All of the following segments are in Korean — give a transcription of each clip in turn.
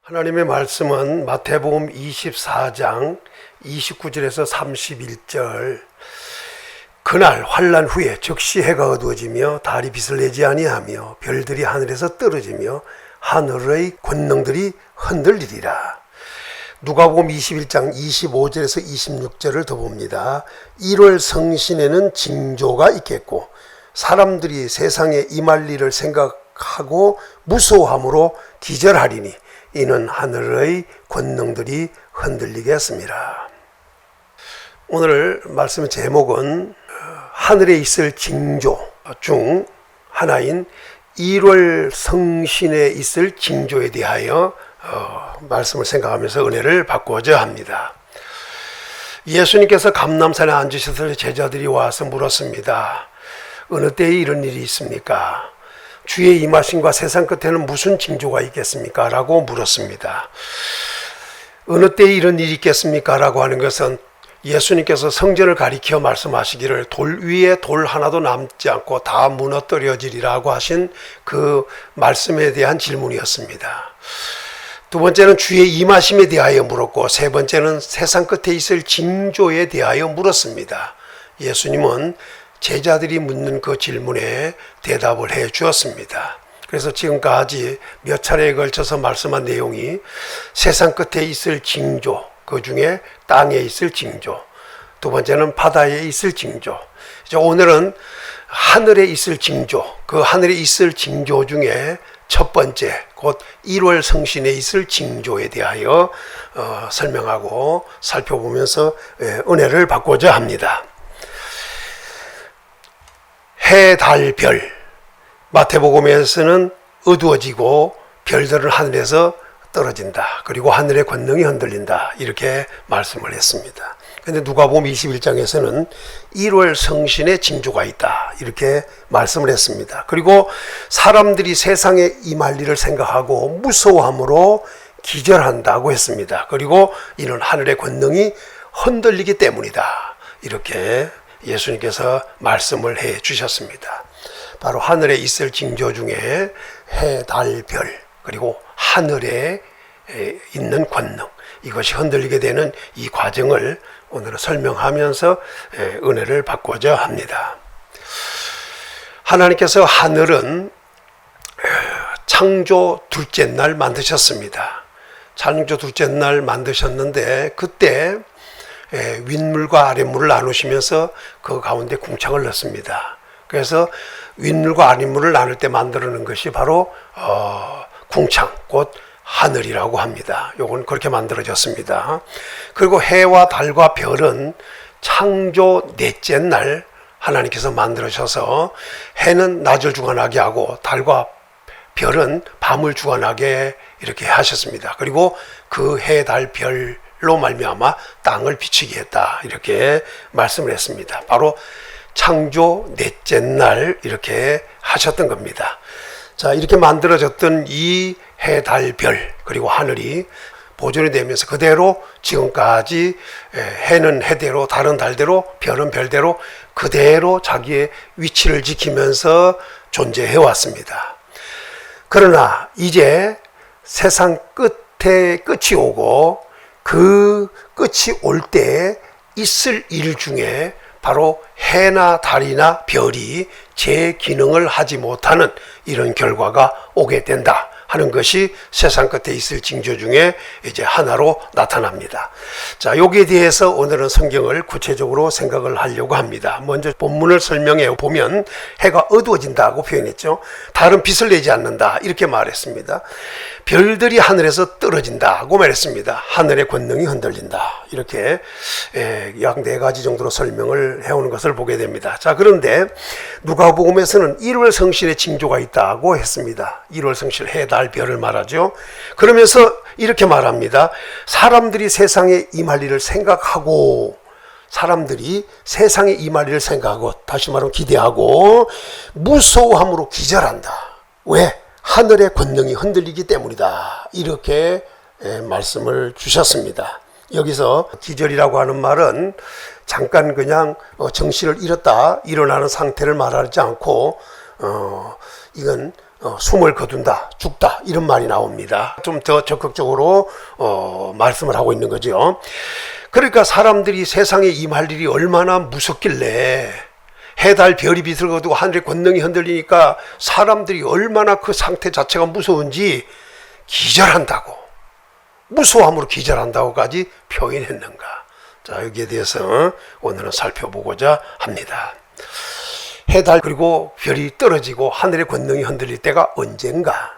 하나님의 말씀은 마태복음 24장 29절에서 31절. 그날 환난 후에 즉시 해가 어두워지며 달이 빛을 내지 아니하며 별들이 하늘에서 떨어지며 하늘의 권능들이 흔들리리라. 누가복음 21장 25절에서 26절을 더 봅니다. 1월 성신에는 징조가 있겠고 사람들이 세상에 임할 일을 생각하고 무서워함으로 기절하리니 이는 하늘의 권능들이 흔들리겠습니다. 오늘 말씀의 제목은 하늘에 있을 징조 중 하나인 1월 성신에 있을 징조에 대하여 말씀을 생각하면서 은혜를 받고자 합니다. 예수님께서 감람산에 앉으셨을 때 제자들이 와서 물었습니다. 어느 때에 이런 일이 있습니까? 주의 임하심과 세상 끝에는 무슨 징조가 있겠습니까? 라고 물었습니다. 어느 때에 이런 일이 있겠습니까? 라고 하는 것은 예수님께서 성전을 가리켜 말씀하시기를 돌 위에 돌 하나도 남지 않고 다 무너뜨려지리라고 하신 그 말씀에 대한 질문이었습니다. 두 번째는 주의 임하심에 대하여 물었고 세 번째는 세상 끝에 있을 징조에 대하여 물었습니다. 예수님은 제자들이 묻는 그 질문에 대답을 해 주었습니다. 그래서 지금까지 몇 차례에 걸쳐서 말씀한 내용이 세상 끝에 있을 징조, 그 중에 땅에 있을 징조, 두 번째는 바다에 있을 징조, 이제 오늘은 하늘에 있을 징조, 그 하늘에 있을 징조 중에 첫 번째, 곧 1월 성신에 있을 징조에 대하여 설명하고 살펴보면서 은혜를 받고자 합니다. 해, 달, 별. 마태복음에서는 어두워지고 별들은 하늘에서 떨어진다. 그리고 하늘의 권능이 흔들린다. 이렇게 말씀을 했습니다. 그런데 누가복음 21장에서는 1월 성신의 징조가 있다. 이렇게 말씀을 했습니다. 그리고 사람들이 세상에 임할 일을 생각하고 무서워함으로 기절한다고 했습니다. 그리고 이는 하늘의 권능이 흔들리기 때문이다. 이렇게 예수님께서 말씀을 해 주셨습니다. 바로 하늘에 있을 징조 중에 해, 달, 별, 그리고 하늘에 있는 권능, 이것이 흔들리게 되는 이 과정을 오늘은 설명하면서 은혜를 받고자 합니다. 하나님께서 하늘은 창조 둘째 날 만드셨습니다. 창조 둘째 날 만드셨는데 그때 윗물과 아랫물을 나누시면서 그 가운데 궁창을 넣습니다. 그래서 윗물과 아랫물을 나눌 때 만들어낸 것이 바로 궁창, 곧 하늘이라고 합니다. 요건 그렇게 만들어졌습니다. 그리고 해와 달과 별은 창조 넷째 날 하나님께서 만들어셔서 해는 낮을 주관하게 하고 달과 별은 밤을 주관하게 이렇게 하셨습니다. 그리고 그 해, 달, 별로 말미암아 땅을 비추게 했다. 이렇게 말씀을 했습니다. 바로 창조 넷째 날 이렇게 하셨던 겁니다. 자, 이렇게 만들어졌던 이 해, 달, 별, 그리고 하늘이 보존이 되면서 그대로 지금까지 해는 해대로, 달은 달대로, 별은 별대로 그대로 자기의 위치를 지키면서 존재해 왔습니다. 그러나 이제 세상 끝에 끝이 오고 그 끝이 올 때 있을 일 중에 바로 해나 달이나 별이 제 기능을 하지 못하는 이런 결과가 오게 된다 하는 것이 세상 끝에 있을 징조 중에 이제 하나로 나타납니다. 자, 여기에 대해서 오늘은 성경을 구체적으로 생각을 하려고 합니다. 먼저 본문을 설명해 보면 해가 어두워진다고 표현했죠. 달은 빛을 내지 않는다 이렇게 말했습니다. 별들이 하늘에서 떨어진다고 말했습니다. 하늘의 권능이 흔들린다. 이렇게 약 4가지 정도로 설명을 해오는 것을 보게 됩니다. 자, 그런데 누가복음에서는 1월 성신의 징조가 있다고 했습니다. 1월 성신, 해, 달, 별을 말하죠. 그러면서 이렇게 말합니다. 사람들이 세상에 임할 일을 생각하고, 사람들이 세상에 임할 일을 생각하고, 다시 말하면 기대하고 무서워함으로 기절한다. 왜? 하늘의 권능이 흔들리기 때문이다. 이렇게 말씀을 주셨습니다. 여기서 기절이라고 하는 말은 잠깐 그냥 정신을 잃었다 일어나는 상태를 말하지 않고 이건 숨을 거둔다, 죽다 이런 말이 나옵니다. 좀 더 적극적으로 말씀을 하고 있는 거죠. 그러니까 사람들이 세상에 임할 일이 얼마나 무섭길래 해, 달, 별이 빛을 거두고 하늘의 권능이 흔들리니까 사람들이 얼마나 그 상태 자체가 무서운지 기절한다고, 무서움으로 기절한다고까지 표현했는가. 자, 여기에 대해서 오늘은 살펴보고자 합니다. 해, 달, 그리고 별이 떨어지고 하늘의 권능이 흔들릴 때가 언젠가?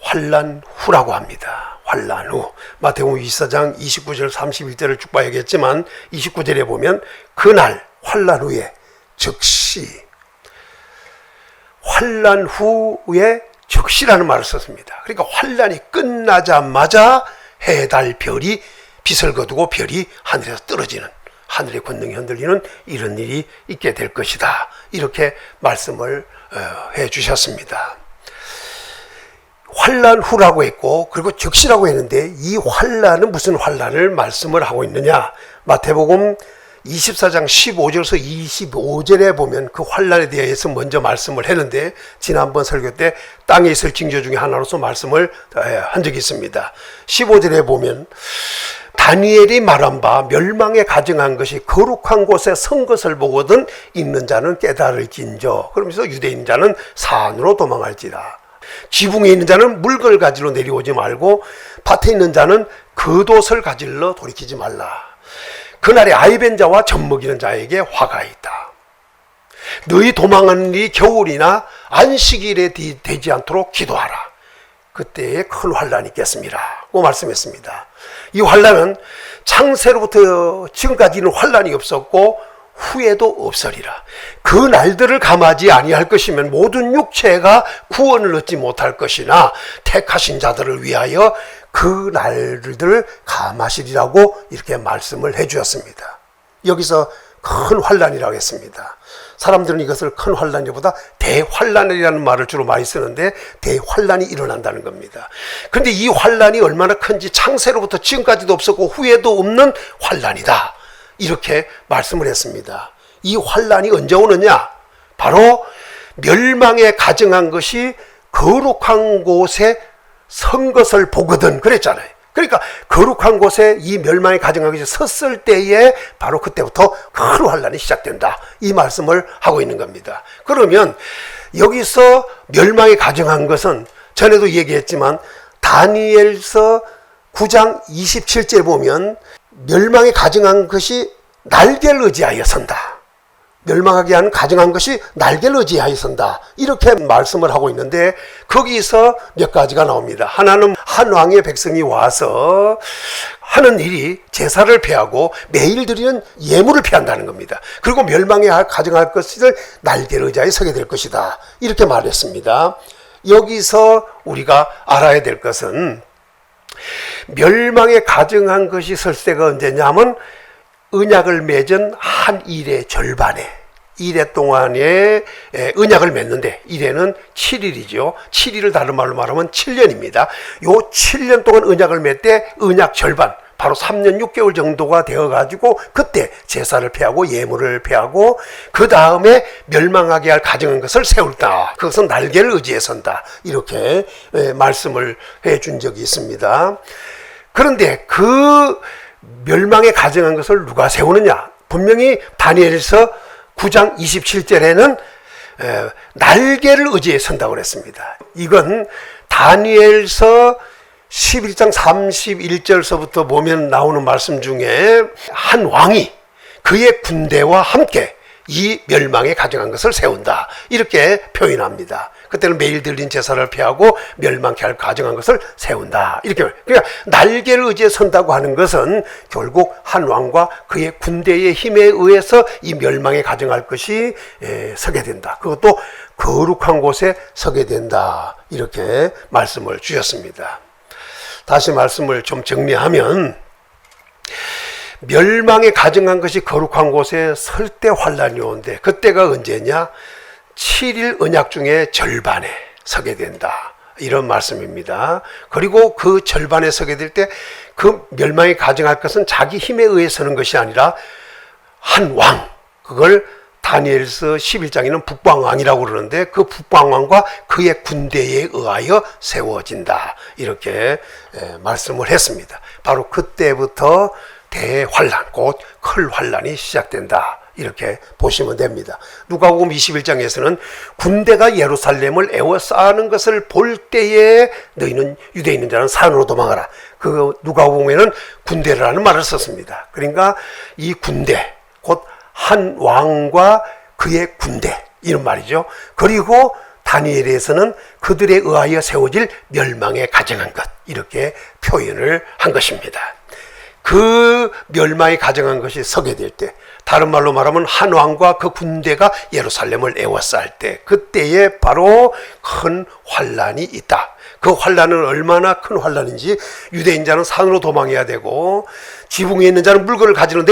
환난 후라고 합니다. 환난 후. 마태복음 24장 29절 31절을 쭉 봐야겠지만 29절에 보면 그날 환난 후에 즉시, 환난 후에 즉시라는 말을 썼습니다. 그러니까 환난이 끝나자마자 해, 달, 별이 빛을 거두고 별이 하늘에서 떨어지는, 하늘의 권능이 흔들리는 이런 일이 있게 될 것이다. 이렇게 말씀을 해 주셨습니다. 환난 후라고 했고 그리고 즉시라고 했는데 이 환난은 무슨 환난을 말씀을 하고 있느냐. 마태복음 24장 15절에서 25절에 보면 그 환난에 대해서 먼저 말씀을 했는데 지난번 설교 때 땅에 있을 징조 중에 하나로서 말씀을 한 적이 있습니다. 15절에 보면 다니엘이 말한 바 멸망에 가증한 것이 거룩한 곳에 선 것을 보거든 있는 자는 깨달을진저. 그러면서 유대인 자는 산으로 도망할지라. 지붕에 있는 자는 물건을 가지러 내려오지 말고 밭에 있는 자는 겉옷을 가지러 돌이키지 말라. 그날에 아이벤 자와 젖먹이는 자에게 화가 있다. 너희 도망하는 일이 겨울이나 안식일에 되지 않도록 기도하라. 그때에 큰 환난이 있겠습니다. 고 말씀했습니다. 이 환난은 창세로부터 지금까지는 환난이 없었고 후에도 없으리라. 그 날들을 감하지 아니할 것이면 모든 육체가 구원을 얻지 못할 것이나 택하신 자들을 위하여 그 날들을 감하시리라고 이렇게 말씀을 해 주었습니다. 여기서 큰 환난이라고 했습니다. 사람들은 이것을 큰 환난보다 대환난이라는 말을 주로 많이 쓰는데 대환난이 일어난다는 겁니다. 그런데 이 환난이 얼마나 큰지 창세로부터 지금까지도 없었고 후에도 없는 환난이다. 이렇게 말씀을 했습니다. 이 환난이 언제 오느냐? 바로 멸망에 가증한 것이 거룩한 곳에 선 것을 보거든 그랬잖아요. 그러니까 거룩한 곳에 이 멸망에 가증한 것이 섰을 때에 바로 그때부터 큰 환난이 시작된다. 이 말씀을 하고 있는 겁니다. 그러면 여기서 멸망에 가증한 것은 전에도 얘기했지만 다니엘서 9장 27절 보면 멸망에 가증한 것이 날개를 의지하여 선다. 멸망하게 하는 가증한 것이 날개를 의지하여 선다. 이렇게 말씀을 하고 있는데 거기서 몇 가지가 나옵니다. 하나는 한 왕의 백성이 와서 하는 일이 제사를 폐하고 매일 드리는 예물을 폐한다는 겁니다. 그리고 멸망에 가증할 것을 날개를 의지하여 서게 될 것이다. 이렇게 말했습니다. 여기서 우리가 알아야 될 것은 멸망에 가증한 것이 설 때가 언제냐면 언약을 맺은 한 일의 절반에, 일해 동안에 언약을 맺는데, 일해는 7일이죠. 7일을 다른 말로 말하면 7년입니다. 요 7년 동안 언약을 맺되 언약 절반, 바로 3년 6개월 정도가 되어가지고 그때 제사를 폐하고 예물을 폐하고 그 다음에 멸망하게 할 가증한 것을 세울다. 그것은 날개를 의지해 선다. 이렇게 말씀을 해준 적이 있습니다. 그런데 그 멸망에 가증한 것을 누가 세우느냐? 분명히 다니엘서 9장 27절에는 날개를 의지해 선다고 그랬습니다. 이건 다니엘서 11장 31절서부터 보면 나오는 말씀 중에 한 왕이 그의 군대와 함께 이 멸망에 가증한 것을 세운다. 이렇게 표현합니다. 그때는 매일 드린 제사를 폐하고 멸망케 할 가증한 것을 세운다. 이렇게. 그러니까 날개를 의지해 선다고 하는 것은 결국 한 왕과 그의 군대의 힘에 의해서 이 멸망에 가증할 것이 서게 된다. 그것도 거룩한 곳에 서게 된다. 이렇게 말씀을 주셨습니다. 다시 말씀을 좀 정리하면 멸망에 가증한 것이 거룩한 곳에 설 때 환난이 오는데 그때가 언제냐? 7일 언약 중에 절반에 서게 된다. 이런 말씀입니다. 그리고 그 절반에 서게 될 때 그 멸망에 가증할 것은 자기 힘에 의해 서는 것이 아니라 한 왕, 그걸 다니엘서 11장에는 북방왕이라고 그러는데 그 북방왕과 그의 군대에 의하여 세워진다. 이렇게 말씀을 했습니다. 바로 그때부터 대환란, 곧 클 환란이 시작된다. 이렇게 보시면 됩니다. 누가복음 21장에서는 군대가 예루살렘을 에워싸는 것을 볼 때에 너희는 유대에 있는 자는 산으로 도망하라. 그 누가복음에는 군대라는 말을 썼습니다. 그러니까 이 군대, 곧 한 왕과 그의 군대, 이런 말이죠. 그리고 다니엘에서는 그들에 의하여 세워질 멸망에 가정한 것, 이렇게 표현을 한 것입니다. 그 멸망이 가정한 것이 서게 될 때, 다른 말로 말하면 한 왕과 그 군대가 예루살렘을 에워쌀 때, 그때에 바로 큰 환란이 있다. 그 환란은 얼마나 큰 환란인지, 유대인자는 산으로 도망해야 되고, 지붕에 있는 자는 물건을 가지러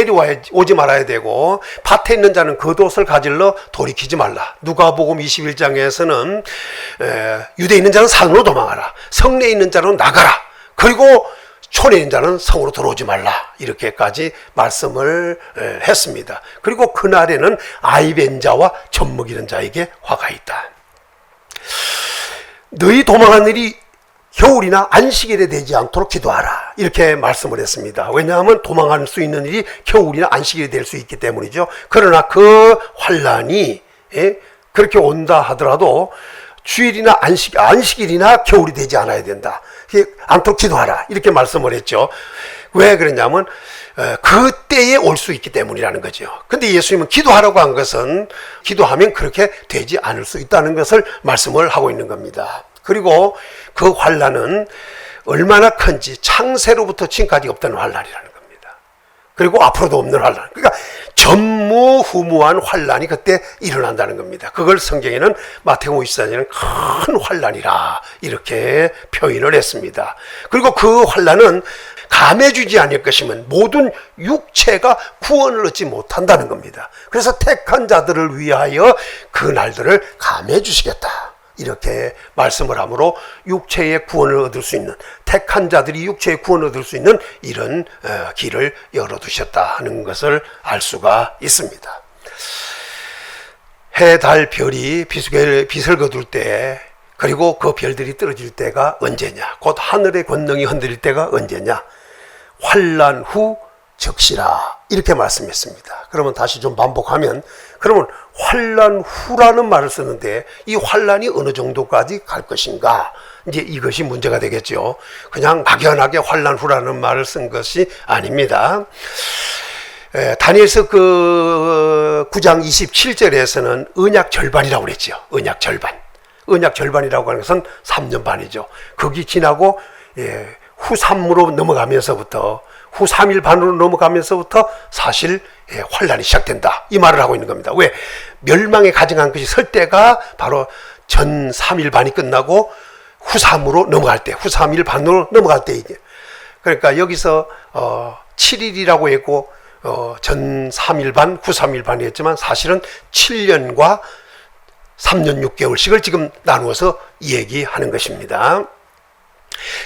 오지 말아야 되고, 밭에 있는 자는 겉옷을 가지러 돌이키지 말라. 누가복음 21장에서는 유대에 있는 자는 산으로 도망하라, 성내에 있는 자는 나가라, 그리고 촌에 있는 자는 성으로 들어오지 말라. 이렇게까지 말씀을 했습니다. 그리고 그날에는 아이벤 자와 젖먹이는 자에게 화가 있다. 너희 도망한 일이 겨울이나 안식일에 되지 않도록 기도하라. 이렇게 말씀을 했습니다. 왜냐하면 도망할 수 있는 일이 겨울이나 안식일에 될 수 있기 때문이죠. 그러나 그 환란이 그렇게 온다 하더라도 주일이나 안식일이나 겨울이 되지 않아야 된다. 않도록 기도하라. 이렇게 말씀을 했죠. 왜 그러냐면 그때에 올 수 있기 때문이라는 거죠. 근데 예수님은 기도하라고 한 것은 기도하면 그렇게 되지 않을 수 있다는 것을 말씀을 하고 있는 겁니다. 그리고 그 환란은 얼마나 큰지 창세로부터 지금까지 없던 환란이라는 겁니다. 그리고 앞으로도 없는 환란. 그러니까 전무후무한 환란이 그때 일어난다는 겁니다. 그걸 성경에는 마태복음 24장에는 큰 환란이라 이렇게 표현을 했습니다. 그리고 그 환란은 감해주지 않을 것이면 모든 육체가 구원을 얻지 못한다는 겁니다. 그래서 택한 자들을 위하여 그 날들을 감해주시겠다. 이렇게 말씀을 하므로 육체의 구원을 얻을 수 있는, 택한 자들이 육체의 구원을 얻을 수 있는 이런 길을 열어두셨다 하는 것을 알 수가 있습니다. 해, 달, 별이 빛을 거둘 때, 그리고 그 별들이 떨어질 때가 언제냐, 곧 하늘의 권능이 흔들릴 때가 언제냐, 환란 후 적시라. 이렇게 말씀했습니다. 그러면 다시 좀 반복하면, 그러면 환란 후라는 말을 쓰는데 이 환란이 어느 정도까지 갈 것인가, 이제 이것이 문제가 되겠죠. 그냥 막연하게 환란 후라는 말을 쓴 것이 아닙니다. 다니엘서 그 9장 27절에서는 언약 절반이라고 그랬죠. 언약 절반. 언약 절반이라고 하는 것은 3년 반이죠. 거기 지나고 후 3으로 넘어가면서부터, 후 3일 반으로 넘어가면서부터 사실 환란이 시작된다. 이 말을 하고 있는 겁니다. 왜? 멸망에 가정한 것이 설 때가 바로 전 3일 반이 끝나고 후 3으로 넘어갈 때, 후 3일 반으로 넘어갈 때 이게. 그러니까 여기서 7일이라고 했고 전 3일 반, 후 3일 반이 했지만 사실은 7년과 3년 6개월씩을 지금 나누어서 얘기하는 것입니다.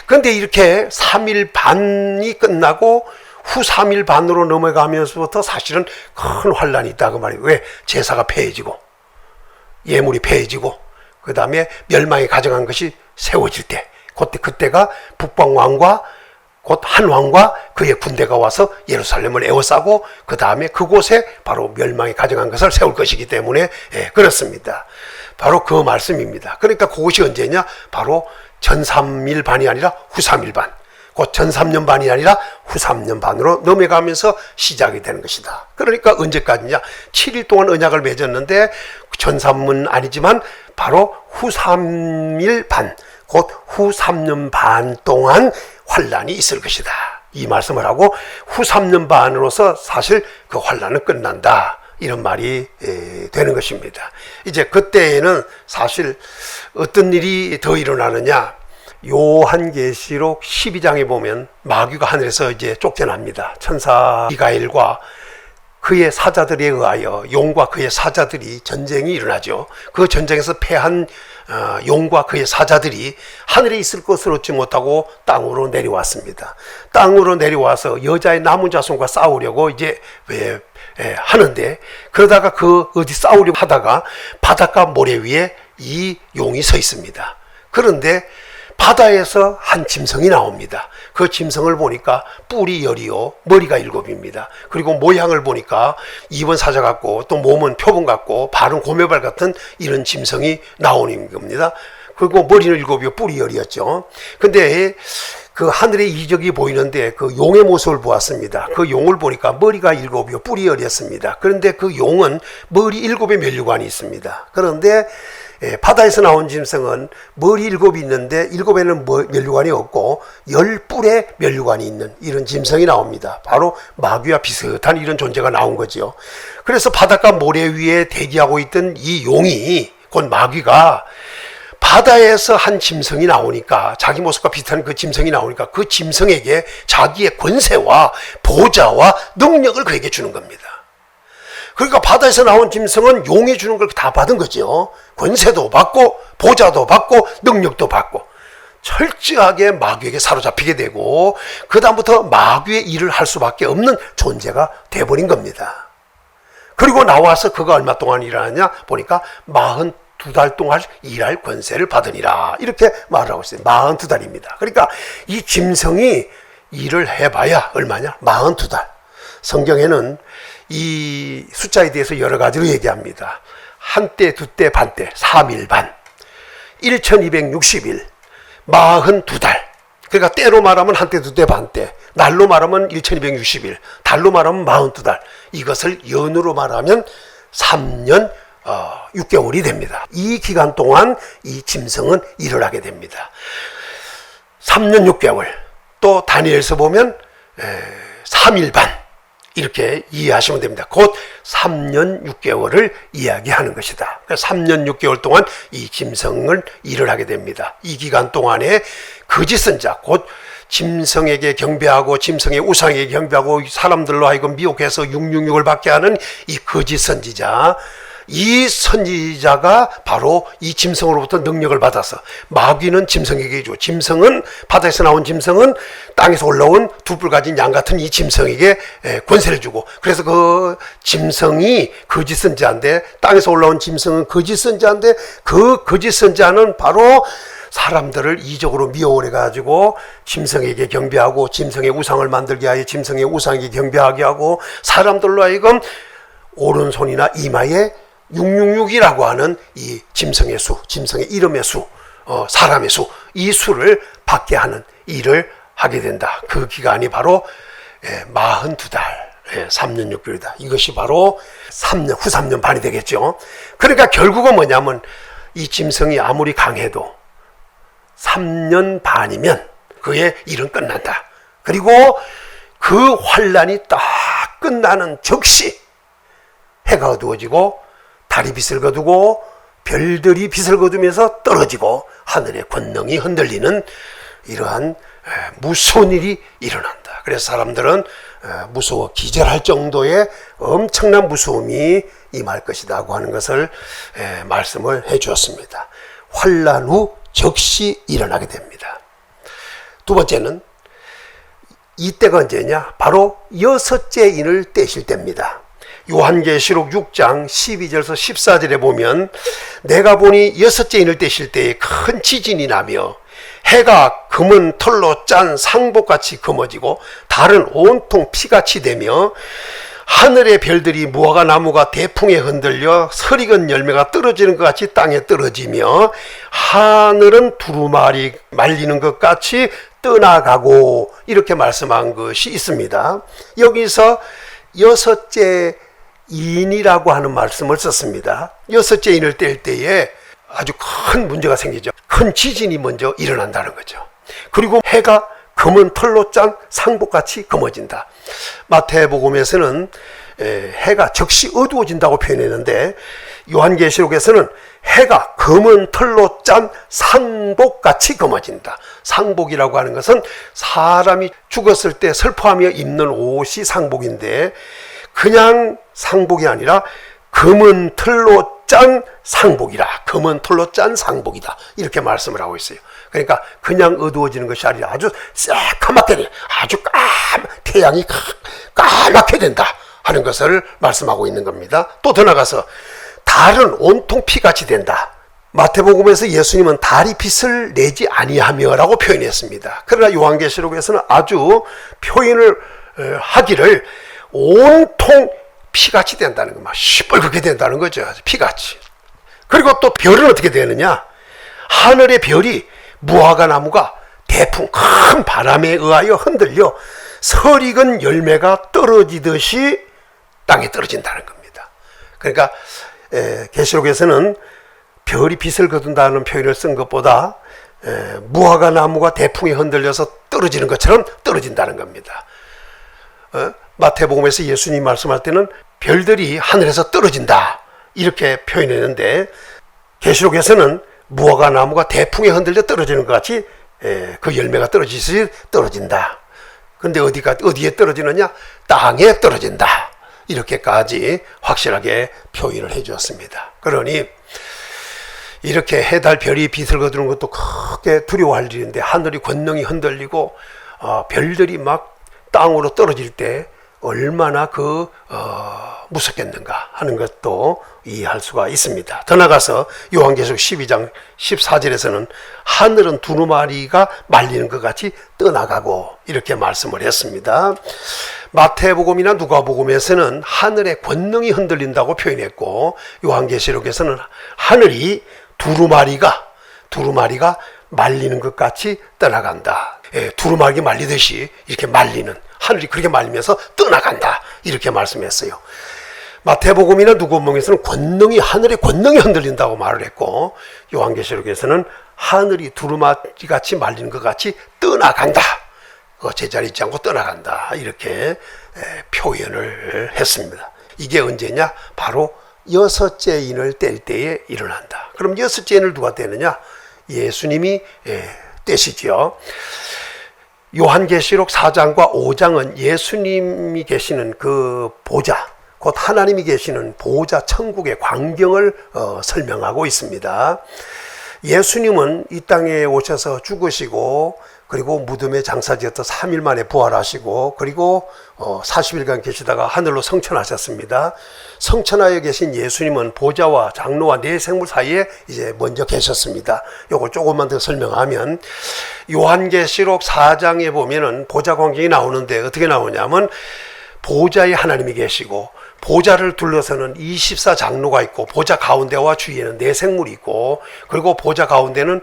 그런데 이렇게 3일 반이 끝나고 후 3일 반으로 넘어가면서부터 사실은 큰 환란이 있다고 말이에요. 왜? 제사가 폐해지고 예물이 폐해지고 그 다음에 멸망이 가정한 것이 세워질 때, 그때가 북방왕과 곧 한 왕과 그의 군대가 와서 예루살렘을 에워싸고 그 다음에 그곳에 바로 멸망이 가정한 것을 세울 것이기 때문에 그렇습니다. 바로 그 말씀입니다. 그러니까 그것이 언제냐? 바로 전 3일 반이 아니라 후 3일 반, 곧 전 3년 반이 아니라 후 3년 반으로 넘어가면서 시작이 되는 것이다. 그러니까 언제까지냐? 7일 동안 언약을 맺었는데 전 3은 아니지만 바로 후 3일 반, 곧 후 3년 반 동안 환란이 있을 것이다. 이 말씀을 하고 후 3년 반으로서 사실 그 환란은 끝난다. 이런 말이 되는 것입니다. 이제 그때에는 사실 어떤 일이 더 일어나느냐? 요한계시록 12장에 보면 마귀가 하늘에서 이제 쫓겨납니다. 천사 미가엘과 그의 사자들에 의하여, 용과 그의 사자들이 전쟁이 일어나죠. 그 전쟁에서 패한 용과 그의 사자들이 하늘에 있을 것을 얻지 못하고 땅으로 내려왔습니다. 땅으로 내려와서 여자의 남은 자손과 싸우려고 이제 하는데, 그러다가 어디 싸우려고 하다가 바닷가 모래 위에 이 용이 서 있습니다. 그런데 바다에서 한 짐승이 나옵니다. 그 짐승을 보니까 뿔이 10이요 머리가 7입니다. 그리고 모양을 보니까 입은 사자 같고 또 몸은 표범 같고 발은 고매발 같은 이런 짐승이 나오는 겁니다. 그리고 머리는 7이요 뿔이 10이었죠. 근데 그 하늘의 이적이 보이는데 그 용의 모습을 보았습니다. 그 용을 보니까 머리가 7이요 뿔이 10이었습니다. 그런데 그 용은 머리 7의 면류관이 있습니다. 그런데 바다에서 나온 짐승은 머리 7이 있는데 7에는 면류관이 없고 10뿔의 면류관이 있는 이런 짐승이 나옵니다. 바로 마귀와 비슷한 이런 존재가 나온 거죠. 그래서 바닷가 모래 위에 대기하고 있던 이 용이, 곧 마귀가 바다에서 한 짐승이 나오니까, 자기 모습과 비슷한 그 짐승이 나오니까 그 짐승에게 자기의 권세와 보좌와 능력을 그에게 주는 겁니다. 그러니까 바다에서 나온 짐승은 용이 주는 걸 다 받은 거죠. 권세도 받고 보좌도 받고 능력도 받고 철저하게 마귀에게 사로잡히게 되고, 그 다음부터 마귀의 일을 할 수밖에 없는 존재가 돼버린 겁니다. 그리고 나와서 그가 얼마 동안 일하느냐 보니까 42달 동안 일할 권세를 받으니라, 이렇게 말하고 있어요. 42달입니다. 그러니까 이 짐승이 일을 해봐야 얼마냐? 42달. 성경에는 이 숫자에 대해서 여러 가지로 얘기합니다. 한때, 두때, 반때, 3일 반, 1260일, 42달. 그러니까 때로 말하면 한때, 두때, 반때, 날로 말하면 1260일, 달로 말하면 42달. 이것을 연으로 말하면 3년 6개월이 됩니다. 이 기간 동안 이 짐승은 일을 하게 됩니다. 3년 6개월. 또 다니엘서 보면 3일 반. 이렇게 이해하시면 됩니다. 곧 3년 6개월을 이야기하는 것이다. 그래서 3년 6개월 동안 이 짐승을 일을 하게 됩니다. 이 기간 동안에 거짓 선자, 곧 짐승에게 경배하고 짐승의 우상에게 경배하고 사람들로 하여금 미혹해서 666을 받게 하는 이 거짓 선지자, 이 선지자가 바로 이 짐승으로부터 능력을 받아서, 마귀는 짐승에게 주고, 짐승은 바다에서 나온 짐승은 땅에서 올라온 두 뿔 가진 양 같은 이 짐승에게 권세를 주고, 그래서 그 짐승이 거짓 선지자인데, 땅에서 올라온 짐승은 거짓 선지자인데, 그 거짓 선지자는 바로 사람들을 이적으로 미혹을 해가지고 짐승에게 경배하고 짐승의 우상을 만들게 하여 짐승의 우상에게 경배하게 하고, 사람들로 하여금 오른손이나 이마에 666이라고 하는 이 짐승의 수, 짐승의 이름의 수, 사람의 수, 이 수를 받게 하는 일을 하게 된다. 그 기간이 바로 42달, 3년 6개월이다. 이것이 바로 3년, 후 3년 반이 되겠죠. 그러니까 결국은 뭐냐면, 이 짐승이 아무리 강해도 3년 반이면 그의 일은 끝난다. 그리고 그 환란이 딱 끝나는 즉시 해가 어두워지고 달이 빛을 거두고 별들이 빛을 거두면서 떨어지고 하늘의 권능이 흔들리는 이러한 무서운 일이 일어난다. 그래서 사람들은 무서워 기절할 정도의 엄청난 무서움이 임할 것이라고 하는 것을 말씀을 해 주었습니다. 환란 후 즉시 일어나게 됩니다. 두 번째는, 이때가 언제냐? 바로 6째 인을 떼실 때입니다. 요한계시록 6장 12절에서 14절에 보면, 내가 보니 6째 인을 떼실 때에 큰 지진이 나며 해가 검은 털로 짠 상복같이 검어지고 달은 온통 피같이 되며 하늘의 별들이 무화과 나무가 대풍에 흔들려 설익은 열매가 떨어지는 것 같이 땅에 떨어지며 하늘은 두루마리 말리는 것 같이 떠나가고, 이렇게 말씀한 것이 있습니다. 여기서 6째 인이라고 하는 말씀을 썼습니다. 6째 인을 뗄 때에 아주 큰 문제가 생기죠. 큰 지진이 먼저 일어난다는 거죠. 그리고 해가 검은 털로 짠 상복같이 검어진다. 마태복음에서는 해가 즉시 어두워진다고 표현했는데, 요한계시록에서는 해가 검은 털로 짠 상복같이 검어진다. 상복이라고 하는 것은 사람이 죽었을 때 슬퍼하며 입는 옷이 상복인데, 그냥 상복이 아니라 검은 털로 짠 상복이라. 검은 털로 짠 상복이다. 이렇게 말씀을 하고 있어요. 그러니까 그냥 어두워지는 것이 아니라 아주 새카맣게 돼. 아주 태양이 까맣게 된다 하는 것을 말씀하고 있는 겁니다. 또 더 나가서 달은 온통 피같이 된다. 마태복음에서 예수님은 달이 빛을 내지 아니하며 라고 표현했습니다. 그러나 요한계시록에서는 아주 표현을 하기를 온통 피같이 된다는 거, 막 시뻘겋게 된다는 거죠. 피같이. 그리고 또 별은 어떻게 되느냐? 하늘의 별이 무화과 나무가 대풍 큰 바람에 의하여 흔들려 설익은 열매가 떨어지듯이 땅에 떨어진다는 겁니다. 그러니까 계시록에서는 별이 빛을 거둔다는 표현을 쓴 것보다 무화과 나무가 대풍에 흔들려서 떨어지는 것처럼 떨어진다는 겁니다. 마태복음에서 예수님 말씀할 때는 별들이 하늘에서 떨어진다 이렇게 표현했는데, 계시록에서는 무화과 나무가 대풍에 흔들려 떨어지는 것 같이 그 열매가 떨어지듯이 떨어진다. 그런데 어디에 떨어지느냐? 땅에 떨어진다. 이렇게까지 확실하게 표현을 해 주었습니다. 그러니 이렇게 해달 별이 빛을 거두는 것도 크게 두려워할 일인데, 하늘이 권능이 흔들리고 별들이 막 땅으로 떨어질 때 얼마나 무섭겠는가 하는 것도 이해할 수가 있습니다. 더 나가서 요한계시록 12장 14절에서는 하늘은 두루마리가 말리는 것 같이 떠나가고 이렇게 말씀을 했습니다. 마태복음이나 누가복음에서는 하늘의 권능이 흔들린다고 표현했고, 요한계시록에서는 하늘이 두루마리가 말리는 것 같이 떠나간다. 두루마리가 말리듯이 이렇게 말리는, 하늘이 그렇게 말리면서 떠나간다 이렇게 말씀했어요. 마태복음이나 누가복음에서는 하늘의 권능이 흔들린다고 말을 했고, 요한계시록에서는 하늘이 두루마리같이 말리는 것 같이 떠나간다, 제자리 있지 않고 떠나간다 이렇게 표현을 했습니다. 이게 언제냐? 바로 여섯째 인을 뗄 때에 일어난다. 그럼 여섯째 인을 누가 떼느냐? 예수님이 떼시지요. 요한계시록 4장과 5장은 예수님이 계시는 그 보좌, 곧 하나님이 계시는 보좌 천국의 광경을 설명하고 있습니다. 예수님은 이 땅에 오셔서 죽으시고, 그리고 무덤에 장사지었다 3일 만에 부활하시고, 그리고 40일간 계시다가 하늘로 성천하셨습니다. 성천하에 계신 예수님은 보좌와 장로와 네 생물 사이에 이제 먼저 계셨습니다. 요걸 조금만 더 설명하면, 요한계시록 4장에 보면은 보좌 광경이 나오는데 어떻게 나오냐면, 보좌에 하나님이 계시고 보좌를 둘러서는 24장로가 있고, 보좌 가운데와 주위에는 네 생물이 있고, 그리고 보좌 가운데는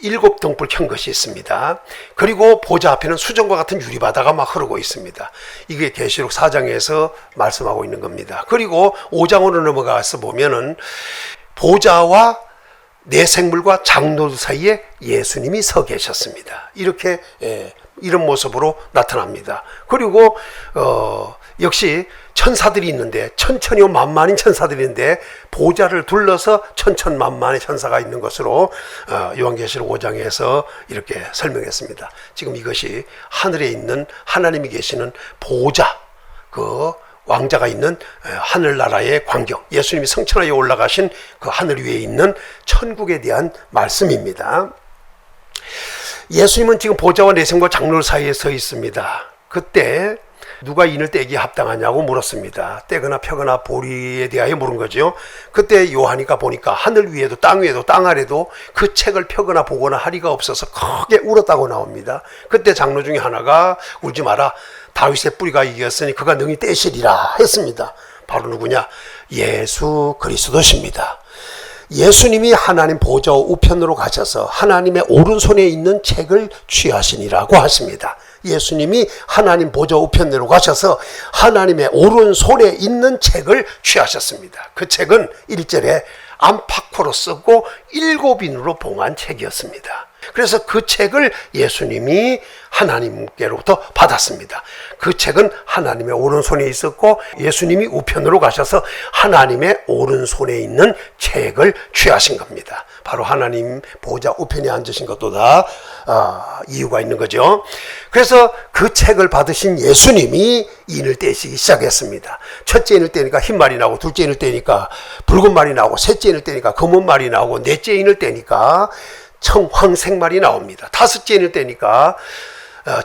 7등불 켠 것이 있습니다. 그리고 보좌 앞에는 수정과 같은 유리바다가 막 흐르고 있습니다. 이게 계시록 4장에서 말씀하고 있는 겁니다. 그리고 5장으로 넘어가서 보면은 보좌와 네 생물과 장로들 사이에 예수님이 서 계셨습니다. 이렇게 이런 모습으로 나타납니다. 그리고 역시 천사들이 있는데, 천천히오 만만인 천사들이 있는데 보좌를 둘러서 천천만만의 천사가 있는 것으로 요한계시록 5장에서 이렇게 설명했습니다. 지금 이것이 하늘에 있는 하나님이 계시는 보좌, 그 왕자가 있는 하늘나라의 광경, 예수님이 성천하에 올라가신 그 하늘 위에 있는 천국에 대한 말씀입니다. 예수님은 지금 보좌와 내생과 장로 사이에 서 있습니다. 그때 누가 인을 떼기에 합당하냐고 물었습니다. 떼거나 펴거나 보리에 대하여 물은 거죠. 그때 요한이가 보니까 하늘 위에도 땅 위에도 땅 아래도 그 책을 펴거나 보거나 하리가 없어서 크게 울었다고 나옵니다. 그때 장로 중에 하나가 울지 마라, 다윗의 뿌리가 이겼으니 그가 능히 떼시리라 했습니다. 바로 누구냐? 예수 그리스도십니다. 예수님이 하나님 보좌 우편으로 가셔서 하나님의 오른손에 있는 책을 취하시니라고 하십니다. 예수님이 하나님 보좌 우편으로 가셔서 하나님의 오른손에 있는 책을 취하셨습니다. 그 책은 1절에 안팎으로 쓰고 7인으로 봉한 책이었습니다. 그래서 그 책을 예수님이 하나님께로부터 받았습니다. 그 책은 하나님의 오른손에 있었고 예수님이 우편으로 가셔서 하나님의 오른손에 있는 책을 취하신 겁니다. 바로 하나님 보좌 우편에 앉으신 것도 다 이유가 있는 거죠. 그래서 그 책을 받으신 예수님이 인을 떼시기 시작했습니다. 첫째 인을 떼니까 흰 말이 나오고, 둘째 인을 떼니까 붉은 말이 나오고, 셋째 인을 떼니까 검은 말이 나오고, 넷째 인을 떼니까 청황색 말이 나옵니다. 다섯째 인을 떼니까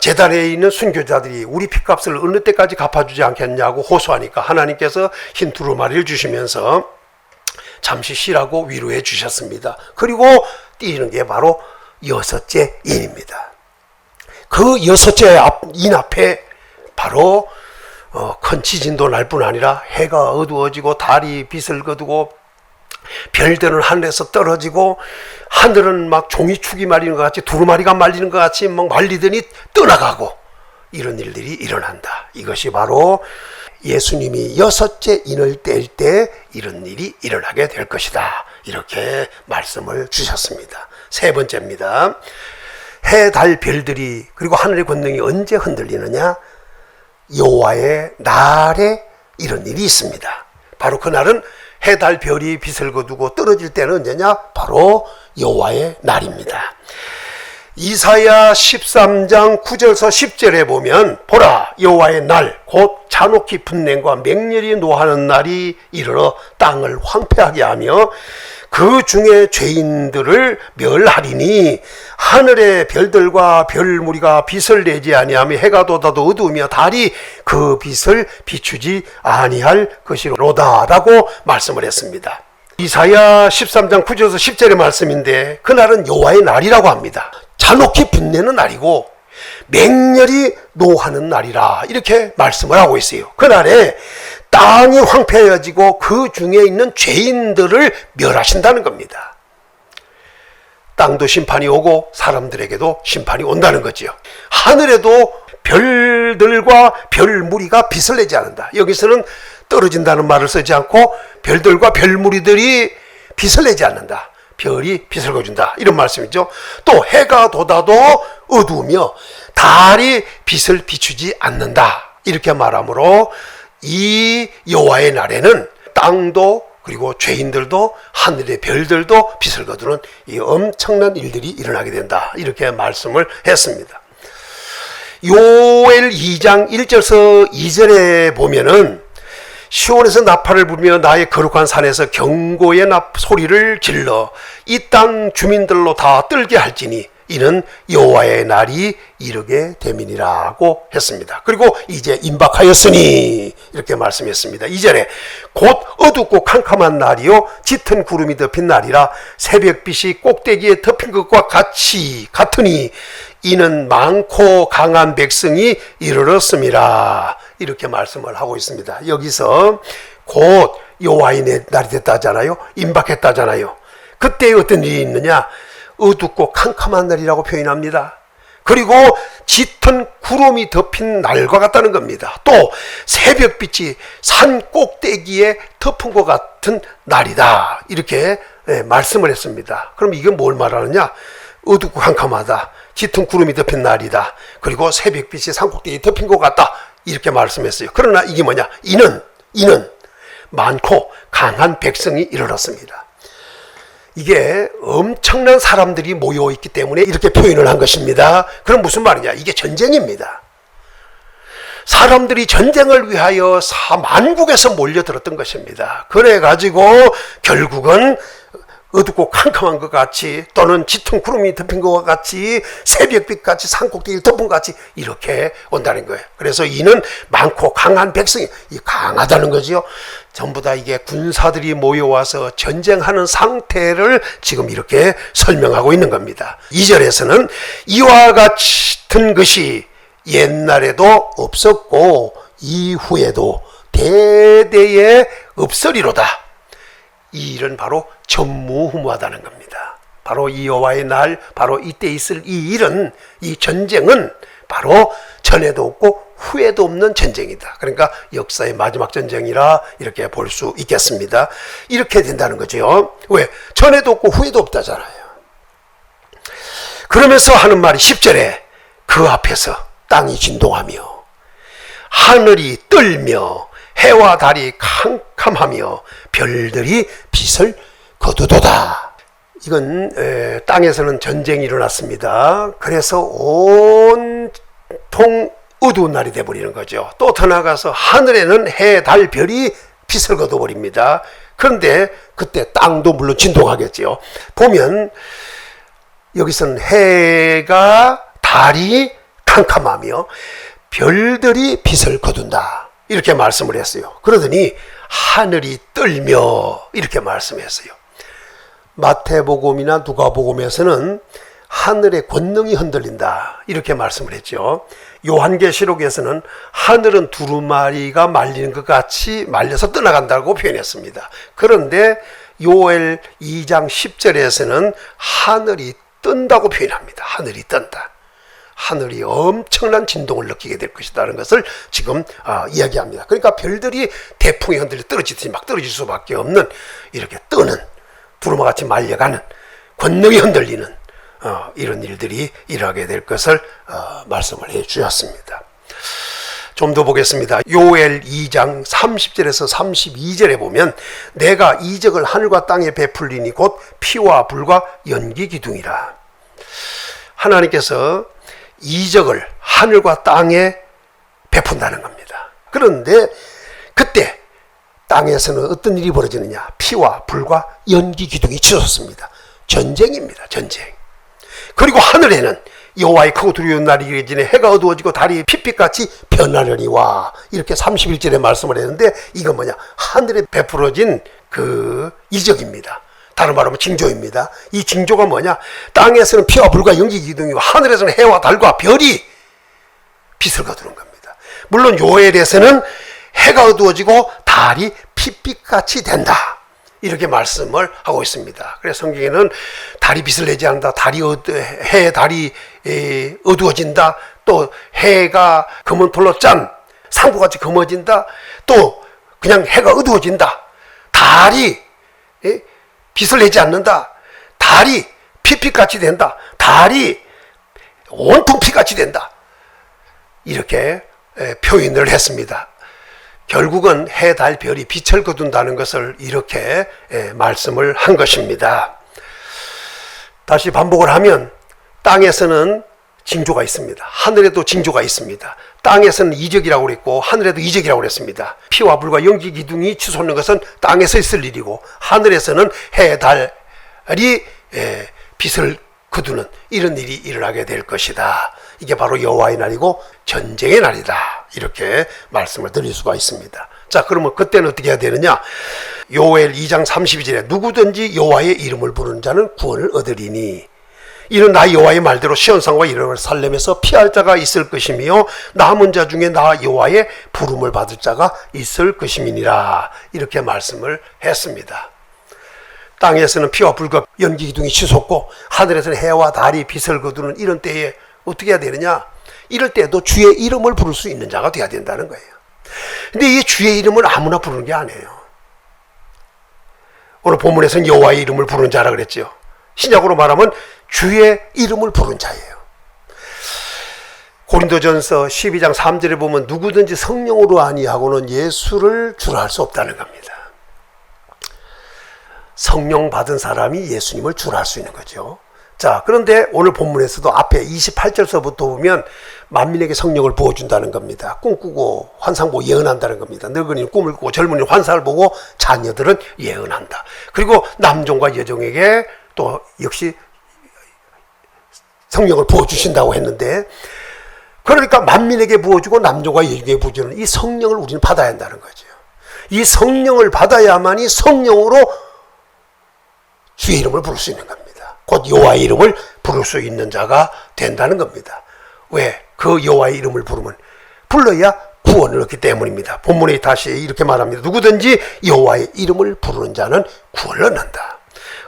제단에 있는 순교자들이 우리 핏값을 어느 때까지 갚아주지 않겠냐고 호소하니까 하나님께서 흰 두루마리를 주시면서 잠시 쉬라고 위로해 주셨습니다. 그리고 띄는 게 바로 여섯째 인입니다. 그 여섯째 인 앞에 바로 큰 지진도 날 뿐 아니라 해가 어두워지고 달이 빛을 거두고 별들은 하늘에서 떨어지고 하늘은 막 종이축이 말리는 것 같이 두루마리가 말리는 것 같이 막 말리더니 떠나가고 이런 일들이 일어난다. 이것이 바로 예수님이 여섯째 인을 뗄 때 이런 일이 일어나게 될 것이다. 이렇게 말씀을 주셨습니다. 세 번째입니다. 해, 달, 별들이 그리고 하늘의 권능이 언제 흔들리느냐? 여호와의 날에 이런 일이 있습니다. 바로 그날은 해, 달, 별이 빛을 거두고 떨어질 때는 언제냐? 바로 여호와의 날입니다. 이사야 13장 9절서 10절에 보면 보라 여호와의 날 곧 잔혹히 분냉과 맹렬히 노하는 날이 이르러 땅을 황폐하게 하며 그 중에 죄인들을 멸하리니 하늘의 별들과 별무리가 빛을 내지 아니하며 해가 돋아도 어두우며 달이 그 빛을 비추지 아니할 것이로다 라고 말씀을 했습니다. 이사야 13장 9절에서 10절의 말씀인데 그날은 여호와의 날이라고 합니다. 잔혹히 분내는 날이고 맹렬히 노하는 날이라 이렇게 말씀을 하고 있어요. 그날에 땅이 황폐해지고 그 중에 있는 죄인들을 멸하신다는 겁니다. 땅도 심판이 오고 사람들에게도 심판이 온다는 거죠. 하늘에도 별들과 별무리가 빛을 내지 않는다. 여기서는 떨어진다는 말을 쓰지 않고 별들과 별무리들이 빛을 내지 않는다. 별이 빛을 거준다. 이런 말씀이죠. 또 해가 돋아도 어두우며 달이 빛을 비추지 않는다. 이렇게 말하므로 이 여호와의 날에는 땅도 그리고 죄인들도 하늘의 별들도 빛을 거두는 이 엄청난 일들이 일어나게 된다. 이렇게 말씀을 했습니다. 요엘 2장 1절에서 2절에 보면은 시온에서 나팔을 불며 나의 거룩한 산에서 경고의 소리를 질러 이 땅 주민들로 다 떨게 할지니 이는 여호와의 날이 이르게 됨이니라고 했습니다. 그리고 이제 임박하였으니 이렇게 말씀했습니다. 2절에 곧 어둡고 캄캄한 날이요 짙은 구름이 덮인 날이라 새벽빛이 꼭대기에 덮인 것과 같으니 이는 많고 강한 백성이 이르렀음이라 이렇게 말씀을 하고 있습니다. 여기서 곧 여호와의 날이 됐다잖아요. 임박했다잖아요. 그때 어떤 일이 있느냐? 어둡고 캄캄한 날이라고 표현합니다. 그리고 짙은 구름이 덮인 날과 같다는 겁니다. 또 새벽빛이 산 꼭대기에 덮은 것 같은 날이다. 이렇게 말씀을 했습니다. 그럼 이게 뭘 말하느냐? 어둡고 캄캄하다. 짙은 구름이 덮인 날이다. 그리고 새벽빛이 산 꼭대기에 덮인 것 같다. 이렇게 말씀했어요. 그러나 이게 뭐냐? 이는 많고 강한 백성이 이르렀습니다. 이게 엄청난 사람들이 모여있기 때문에 이렇게 표현을 한 것입니다. 그럼 무슨 말이냐? 이게 전쟁입니다. 사람들이 전쟁을 위하여 만국에서 몰려들었던 것입니다. 그래가지고 결국은 어둡고 캄캄한 것 같이 또는 짙은 구름이 덮인 것과 같이 새벽빛 같이 산꼭대기를 덮은 것 같이 이렇게 온다는 거예요. 그래서 이는 많고 강한 백성이 강하다는 거죠. 전부 다 이게 군사들이 모여와서 전쟁하는 상태를 지금 이렇게 설명하고 있는 겁니다. 2절에서는 이와 같은 것이 옛날에도 없었고 이후에도 대대에 없으리로다. 이 일은 바로 전무후무하다는 겁니다. 바로 이 여호와의 날, 바로 이때 있을 이 일은, 이 전쟁은 바로 전에도 없고 후에도 없는 전쟁이다. 그러니까 역사의 마지막 전쟁이라 이렇게 볼 수 있겠습니다. 이렇게 된다는 거죠. 왜? 전에도 없고 후에도 없다잖아요. 그러면서 하는 말이 10절에 그 앞에서 땅이 진동하며 하늘이 떨며 해와 달이 캄캄하며 별들이 빛을 거두도다. 이건 땅에서는 전쟁이 일어났습니다. 그래서 온통 어두운 날이 돼버리는 거죠. 또 더 나아가서 하늘에는 해, 달, 별이 빛을 거둬버립니다. 그런데 그때 땅도 물론 진동하겠죠. 보면 여기서는 해가 달이 캄캄하며 별들이 빛을 거둔다 이렇게 말씀을 했어요. 그러더니 하늘이 떨며 이렇게 말씀했어요. 마태복음이나 누가복음에서는 하늘의 권능이 흔들린다 이렇게 말씀을 했죠. 요한계시록에서는 하늘은 두루마리가 말리는 것 같이 말려서 떠나간다고 표현했습니다. 그런데 요엘 2장 10절에서는 하늘이 뜬다고 표현합니다. 하늘이 뜬다. 하늘이 엄청난 진동을 느끼게 될 것이라는 것을 지금 이야기합니다. 그러니까 별들이 대풍에 흔들려 떨어지듯이 막 떨어질 수밖에 없는 이렇게 뜨는 두루마같이 말려가는 권능이 흔들리는 이런 일들이 일어나게 될 것을 말씀을 해 주셨습니다. 좀 더 보겠습니다. 요엘 2장 30절에서 32절에 보면 내가 이적을 하늘과 땅에 베풀리니 곧 피와 불과 연기 기둥이라. 하나님께서 이적을 하늘과 땅에 베푼다는 겁니다. 그런데 그때 땅에서는 어떤 일이 벌어지느냐? 피와 불과 연기 기둥이 치솟습니다. 전쟁입니다. 전쟁. 그리고 하늘에는 여호와의 크고 두려운 날이 이르지니 해가 어두워지고 달이 핏빛같이 변하려니와 이렇게 31절에 말씀을 했는데 이건 뭐냐? 하늘에 베풀어진 그 이적입니다. 다른 말로 하면 징조입니다. 이 징조가 뭐냐? 땅에서는 피와 불과 연기 기둥이고 하늘에서는 해와 달과 별이 빛을 거두는 겁니다. 물론 요엘에서는 해가 어두워지고 달이 핏빛같이 된다 이렇게 말씀을 하고 있습니다. 그래서 성경에는 달이 빛을 내지 않는다, 달이 어두워진다, 또 해가 검은 털로 짠 상고같이 검어진다, 또 그냥 해가 어두워진다, 달이 빛을 내지 않는다, 달이 핏빛같이 된다, 달이 온통 피같이 된다 이렇게 표현을 했습니다. 결국은 해, 달, 별이 빛을 거둔다는 것을 이렇게 말씀을 한 것입니다. 다시 반복을 하면 땅에서는 징조가 있습니다. 하늘에도 징조가 있습니다. 땅에서는 이적이라고 그랬고 하늘에도 이적이라고 그랬습니다. 피와 불과 연기 기둥이 치솟는 것은 땅에서 있을 일이고 하늘에서는 해, 달이 빛을 거두는 이런 일이 일어나게 될 것이다. 이게 바로 여호와의 날이고 전쟁의 날이다. 이렇게 말씀을 드릴 수가 있습니다. 자, 그러면 그때는 어떻게 해야 되느냐? 요엘 2장 32절에 누구든지 여호와의 이름을 부르는 자는 구원을 얻으리니 이는 나 여호와의 말대로 시온산과 예루살렘에서 피할 자가 있을 것이며 남은 자 중에 나 여호와의 부름을 받을 자가 있을 것임이니라. 이렇게 말씀을 했습니다. 땅에서는 피와 불과 연기 기둥이 치솟고 하늘에서는 해와 달이 빛을 거두는 이런 때에 어떻게 해야 되느냐? 이럴 때도 주의 이름을 부를 수 있는 자가 돼야 된다는 거예요. 근데 이 주의 이름을 아무나 부르는 게 아니에요. 오늘 본문에서는 여호와의 이름을 부르는 자라 그랬죠. 신약으로 말하면 주의 이름을 부르는 자예요. 고린도전서 12장 3절에 보면 누구든지 성령으로 아니하고는 예수를 주라 할 수 없다는 겁니다. 성령 받은 사람이 예수님을 주라 할 수 있는 거죠. 자, 그런데 오늘 본문에서도 앞에 28절서부터 보면 만민에게 성령을 부어준다는 겁니다. 꿈꾸고 환상 보고 예언한다는 겁니다. 늙은이는 꿈을 꾸고 젊은이는 환상을 보고 자녀들은 예언한다. 그리고 남종과 여종에게 또 역시 성령을 부어주신다고 했는데, 그러니까 만민에게 부어주고 남종과 여종에게 부어주는 이 성령을 우리는 받아야 한다는 거죠. 이 성령을 받아야만이 성령으로 주의 이름을 부를 수 있는 겁니다. 곧 여호와의 이름을 부를 수 있는 자가 된다는 겁니다. 왜? 그 여호와의 이름을 부르면 불러야 구원을 얻기 때문입니다. 본문에 다시 이렇게 말합니다. 누구든지 여호와의 이름을 부르는 자는 구원을 얻는다.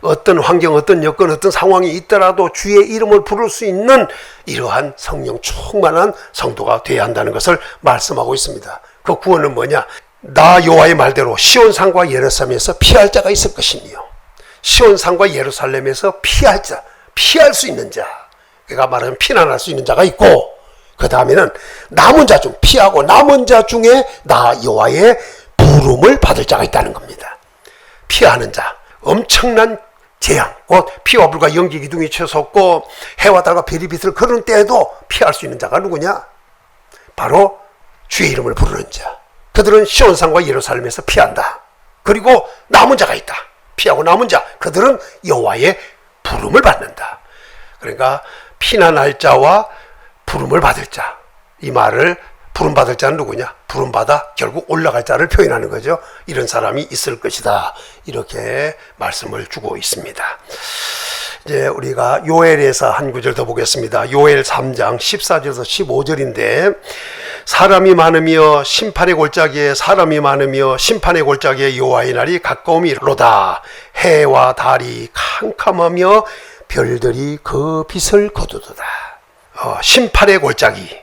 어떤 환경, 어떤 여건, 어떤 상황이 있더라도 주의 이름을 부를 수 있는 이러한 성령 충만한 성도가 되어야 한다는 것을 말씀하고 있습니다. 그 구원은 뭐냐? 나 여호와의 말대로 시온산과 예루살렘에서 피할 자가 있을 것이며 시온산과 예루살렘에서 피할 수 있는 자, 그가 말하면 피난할 수 있는 자가 있고, 그 다음에는 남은 자 중, 피하고 남은 자 중에 나 여호와의 부름을 받을 자가 있다는 겁니다. 피하는 자, 엄청난 재앙, 곧 피와 불과 연기 기둥이 쳐섰고 해와 달과 별이 빛을 그런 때에도 피할 수 있는 자가 누구냐? 바로 주의 이름을 부르는 자. 그들은 시온산과 예루살렘에서 피한다. 그리고 남은 자가 있다. 피하고 남은 자, 그들은 여호와의 부름을 받는다. 그러니까 피난할 자와 부름을 받을 자, 이 말을 부름받을 자는 누구냐? 부름받아 결국 올라갈 자를 표현하는 거죠. 이런 사람이 있을 것이다. 이렇게 말씀을 주고 있습니다. 이제 우리가 요엘에서 한 구절 더 보겠습니다. 요엘 3장 14절에서 15절인데, 사람이 많으며 심판의 골짜기에 사람이 많으며 심판의 골짜기에 여호와의 날이 가까움이로다. 해와 달이 캄캄하며 별들이 그 빛을 거두도다. 심판의 골짜기,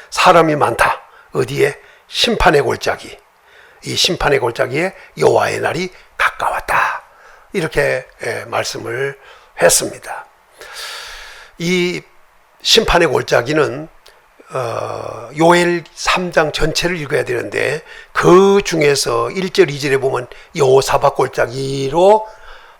사람이 많다. 어디에? 심판의 골짜기. 이 심판의 골짜기에 여호와의 날이 가까웠다. 이렇게 말씀을 했습니다. 이 심판의 골짜기는 요엘 3장 전체를 읽어야 되는데, 그 중에서 1절 2절에 보면 여호사밧 골짜기로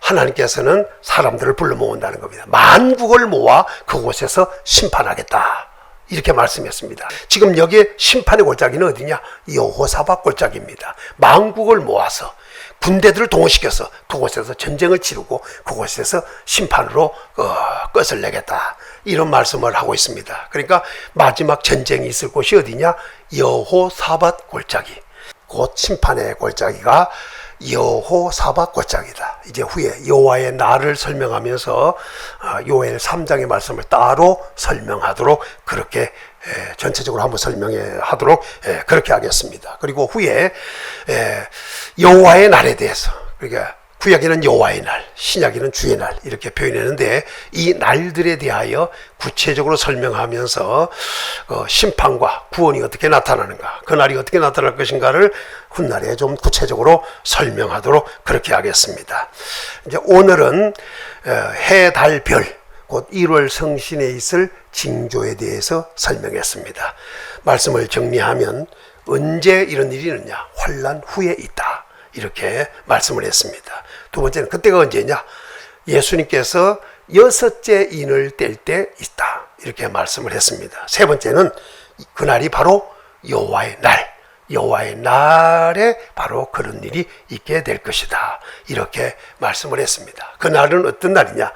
하나님께서는 사람들을 불러 모은다는 겁니다. 만국을 모아 그곳에서 심판하겠다. 이렇게 말씀했습니다. 지금 여기에 심판의 골짜기는 어디냐? 여호사밧 골짜기입니다. 만국을 모아서 군대들을 동원시켜서 그곳에서 전쟁을 치르고 그곳에서 심판으로 끝을 내겠다. 이런 말씀을 하고 있습니다. 그러니까 마지막 전쟁이 있을 곳이 어디냐? 여호사밧 골짜기. 곧 심판의 골짜기가 여호사밧 골짜기다. 이제 후에 여호와의 날을 설명하면서 요엘 3장의 말씀을 따로 설명하도록, 그렇게 전체적으로 한번 설명하도록 그렇게 하겠습니다. 그리고 후에 여호와의 날에 대해서, 그러니까 구약에는 여호와의 날, 신약에는 주의 날 이렇게 표현했는데, 이 날들에 대하여 구체적으로 설명하면서 심판과 구원이 어떻게 나타나는가, 그 날이 어떻게 나타날 것인가를 훗날에 좀 구체적으로 설명하도록 그렇게 하겠습니다. 이제 오늘은 해, 달, 별, 곧 1월 성신에 있을 징조에 대해서 설명했습니다. 말씀을 정리하면 언제 이런 일이 있느냐? 환난 후에 있다. 이렇게 말씀을 했습니다. 두 번째는 그때가 언제냐? 예수님께서 6째 인을 뗄 때 있다. 이렇게 말씀을 했습니다. 세 번째는 그날이 바로 여호와의 날, 여호와의 날에 바로 그런 일이 있게 될 것이다. 이렇게 말씀을 했습니다. 그날은 어떤 날이냐?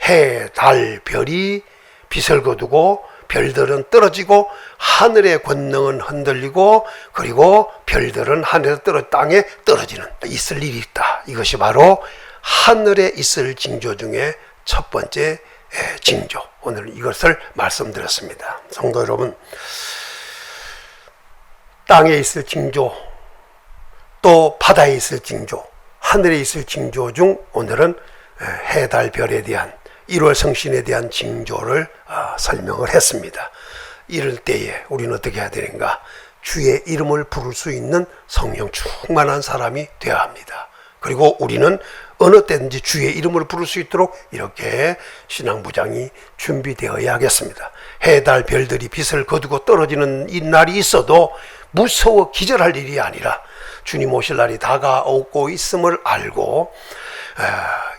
해, 달, 별이 빛을 거두고 별들은 떨어지고 하늘의 권능은 흔들리고, 그리고 별들은 하늘에서 땅에 떨어지는, 있을 일이 있다. 이것이 바로 하늘에 있을 징조 중에 첫 번째 징조. 오늘 이것을 말씀드렸습니다. 성도 여러분, 땅에 있을 징조, 또 바다에 있을 징조, 하늘에 있을 징조 중 오늘은 해, 달, 별에 대한 1월 성신에 대한 징조를 설명을 했습니다. 이럴 때에 우리는 어떻게 해야 되는가? 주의 이름을 부를 수 있는 성령 충만한 사람이 되어야 합니다. 그리고 우리는 어느 때든지 주의 이름을 부를 수 있도록 이렇게 신앙부장이 준비되어야 하겠습니다. 해, 달, 별들이 빛을 거두고 떨어지는 이 날이 있어도 무서워 기절할 일이 아니라 주님 오실 날이 다가오고 있음을 알고,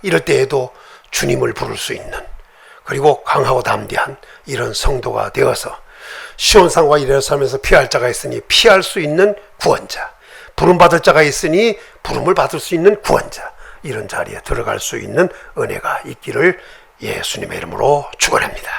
이럴 때에도 주님을 부를 수 있는, 그리고 강하고 담대한 이런 성도가 되어서 시온산과 예루살렘에서 피할 자가 있으니 피할 수 있는 구원자, 부름받을 자가 있으니 부름을 받을 수 있는 구원자, 이런 자리에 들어갈 수 있는 은혜가 있기를 예수님의 이름으로 축원합니다.